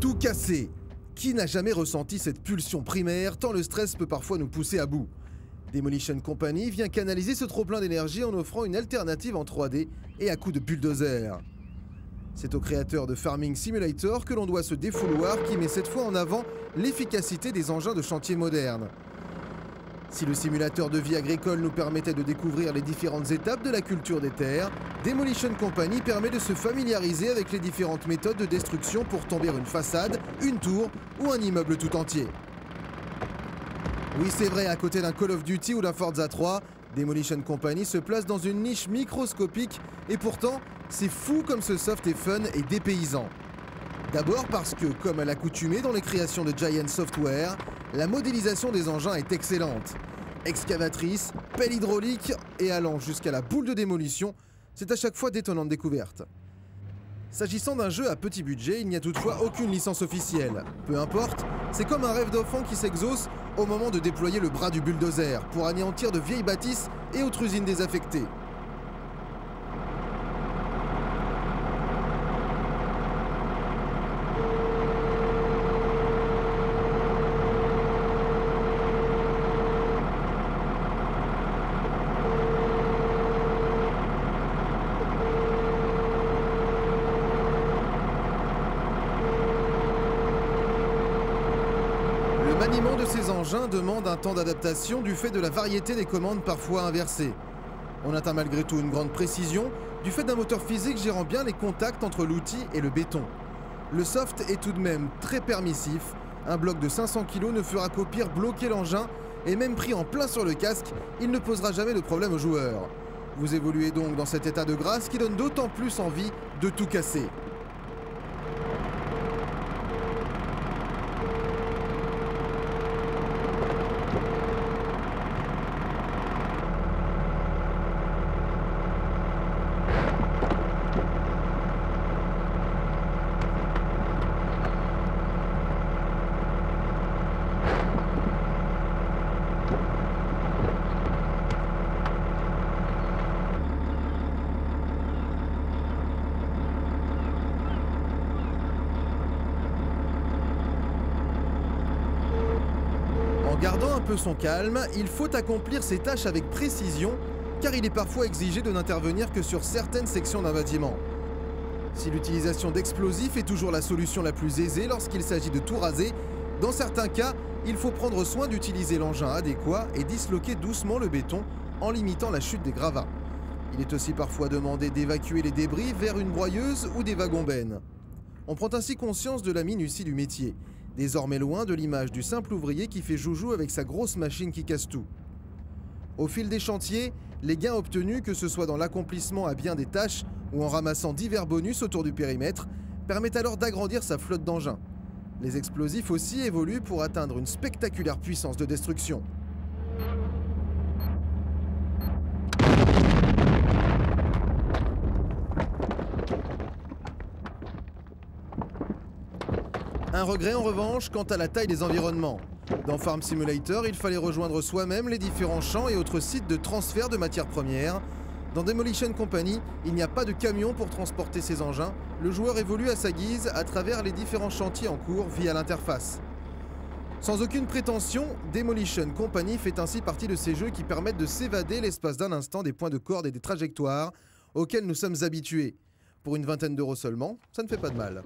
Tout casser. Qui n'a jamais ressenti cette pulsion primaire tant le stress peut parfois nous pousser à bout? Demolition Company vient canaliser ce trop-plein d'énergie en offrant une alternative en 3D et à coups de bulldozer. C'est au créateur de Farming Simulator que l'on doit ce défouloir qui met cette fois en avant l'efficacité des engins de chantier modernes. Si le simulateur de vie agricole nous permettait de découvrir les différentes étapes de la culture des terres, Demolition Company permet de se familiariser avec les différentes méthodes de destruction pour tomber une façade, une tour ou un immeuble tout entier. Oui, c'est vrai, à côté d'un Call of Duty ou d'un Forza 3, Demolition Company se place dans une niche microscopique et pourtant, c'est fou comme ce soft est fun et dépaysant. D'abord parce que, comme à l'accoutumée dans les créations de Giant Software, la modélisation des engins est excellente. Excavatrice, pelle hydraulique et allant jusqu'à la boule de démolition, c'est à chaque fois d'étonnantes découvertes. S'agissant d'un jeu à petit budget, il n'y a toutefois aucune licence officielle. Peu importe, c'est comme un rêve d'enfant qui s'exauce au moment de déployer le bras du bulldozer pour anéantir de vieilles bâtisses et autres usines désaffectées. Le maniement de ces engins demande un temps d'adaptation du fait de la variété des commandes parfois inversées. On atteint malgré tout une grande précision du fait d'un moteur physique gérant bien les contacts entre l'outil et le béton. Le soft est tout de même très permissif. Un bloc de 500 kg ne fera qu'au pire bloquer l'engin et même pris en plein sur le casque, il ne posera jamais de problème aux joueurs. Vous évoluez donc dans cet état de grâce qui donne d'autant plus envie de tout casser. En gardant un peu son calme, il faut accomplir ses tâches avec précision, car il est parfois exigé de n'intervenir que sur certaines sections d'un bâtiment. Si l'utilisation d'explosifs est toujours la solution la plus aisée lorsqu'il s'agit de tout raser, dans certains cas, il faut prendre soin d'utiliser l'engin adéquat et disloquer doucement le béton en limitant la chute des gravats. Il est aussi parfois demandé d'évacuer les débris vers une broyeuse ou des wagons-bennes. On prend ainsi conscience de la minutie du métier, désormais loin de l'image du simple ouvrier qui fait joujou avec sa grosse machine qui casse tout. Au fil des chantiers, les gains obtenus, que ce soit dans l'accomplissement à bien des tâches ou en ramassant divers bonus autour du périmètre, permettent alors d'agrandir sa flotte d'engins. Les explosifs aussi évoluent pour atteindre une spectaculaire puissance de destruction. Un regret en revanche quant à la taille des environnements. Dans Farm Simulator, il fallait rejoindre soi-même les différents champs et autres sites de transfert de matières premières. Dans Demolition Company, il n'y a pas de camion pour transporter ces engins. Le joueur évolue à sa guise à travers les différents chantiers en cours via l'interface. Sans aucune prétention, Demolition Company fait ainsi partie de ces jeux qui permettent de s'évader l'espace d'un instant des points de corde et des trajectoires auxquels nous sommes habitués. Pour une vingtaine d'euros seulement, ça ne fait pas de mal.